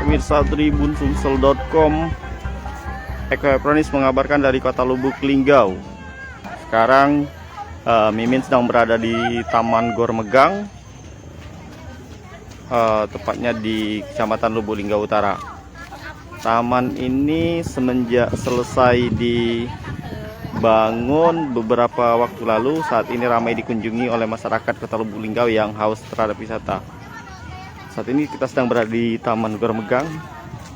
Pemirsa tribunsumsel.com, Eko Epronis mengabarkan dari kota Lubuk Linggau. Sekarang Mimin sedang berada di Taman Gor Megang, tepatnya di Kecamatan Lubuk Linggau Utara. Taman ini semenjak selesai dibangun beberapa waktu lalu, saat ini ramai dikunjungi oleh masyarakat kota Lubuk Linggau yang haus terhadap wisata. Saat ini kita sedang berada di Taman Gor Megang,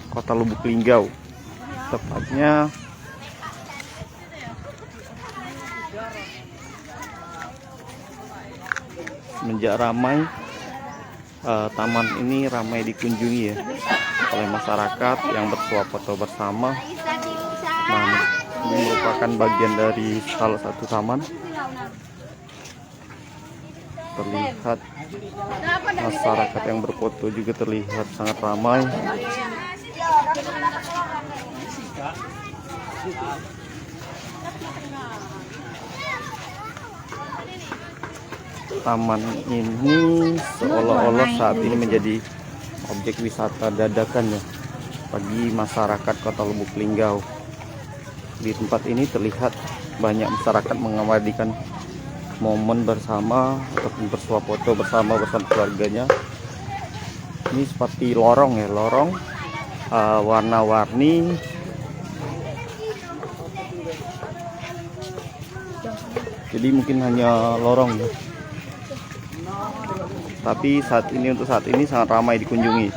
kota Lubuk Linggau. Tepatnya semenjak ramai, taman ini ramai dikunjungi ya oleh masyarakat yang bersuap foto bersama. Nah, ini merupakan bagian dari salah satu taman. Terlihat masyarakat yang berfoto juga terlihat sangat ramai. Taman ini seolah-olah saat ini menjadi objek wisata dadakan ya bagi masyarakat kota Lubuk Linggau. Di tempat ini terlihat banyak masyarakat mengabadikan momen bersama ataupun bersuap foto bersama keluarganya. Ini seperti lorong ya, lorong warna-warni. Jadi mungkin hanya lorong ya, tapi untuk saat ini sangat ramai dikunjungi.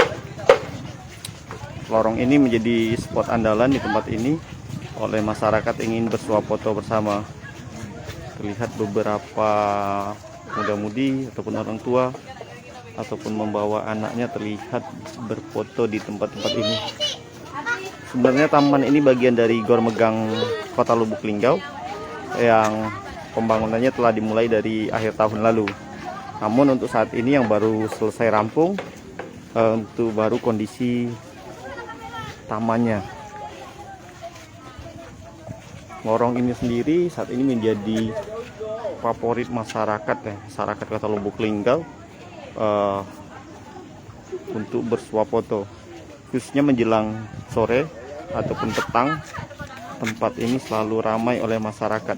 Lorong ini menjadi spot andalan di tempat ini oleh masyarakat yang ingin bersuap foto bersama. Terlihat beberapa muda-mudi ataupun orang tua ataupun membawa anaknya terlihat berfoto di tempat-tempat ini. Sebenarnya taman ini bagian dari Gor Megang kota Lubuk Linggau yang pembangunannya telah dimulai dari akhir tahun lalu. Namun untuk saat ini yang baru selesai rampung untuk baru kondisi tamannya. Lorong ini sendiri saat ini menjadi favorit masyarakat ya, masyarakat kota Lubuk Linggau untuk bersuap foto, khususnya menjelang sore ataupun petang. Tempat ini selalu ramai oleh masyarakat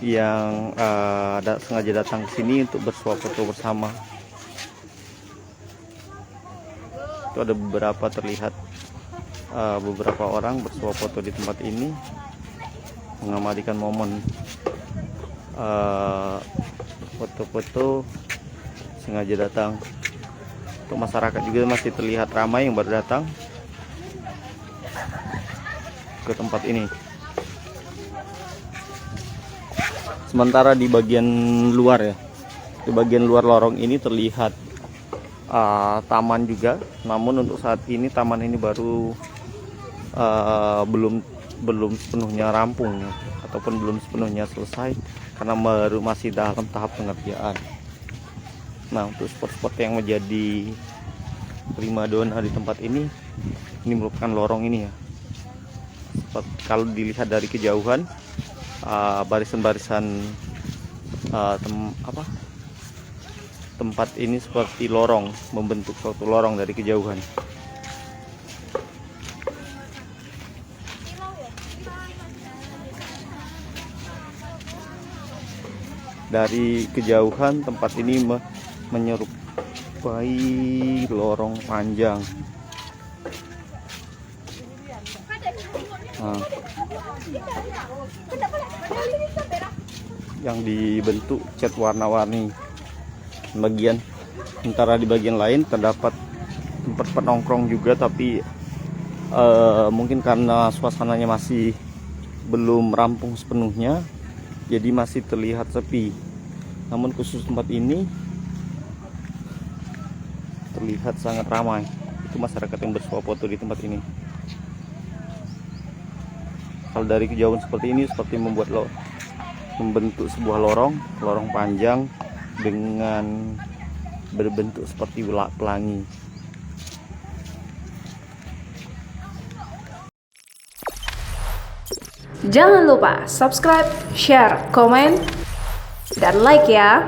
yang sengaja datang ke sini untuk bersuap foto bersama. Itu ada beberapa terlihat beberapa orang bersuap foto di tempat ini, mengabadikan momen foto-foto, sengaja datang. Untuk masyarakat juga masih terlihat ramai yang baru datang ke tempat ini. Sementara di bagian luar ya, di bagian luar lorong ini terlihat taman juga. Namun untuk saat ini taman ini baru belum sepenuhnya rampung ya, ataupun belum sepenuhnya selesai karena masih dalam tahap pengerjaan. Nah, untuk spot-spot yang menjadi primadona di tempat ini merupakan lorong ini ya. Kalau dilihat dari kejauhan, barisan-barisan tempat ini seperti lorong, membentuk suatu lorong dari kejauhan. Dari kejauhan tempat ini menyerupai lorong panjang. Nah, yang dibentuk cat warna-warni. Sementara di bagian lain terdapat tempat penongkrong juga, tapi mungkin karena suasananya masih belum rampung sepenuhnya, jadi masih terlihat sepi. Namun khusus tempat ini terlihat sangat ramai. Itu masyarakat yang bersuap foto di tempat ini. Kalau dari kejauhan seperti ini, seperti membentuk sebuah lorong panjang dengan berbentuk seperti pelangi. Jangan lupa subscribe, share, komen, dan like ya.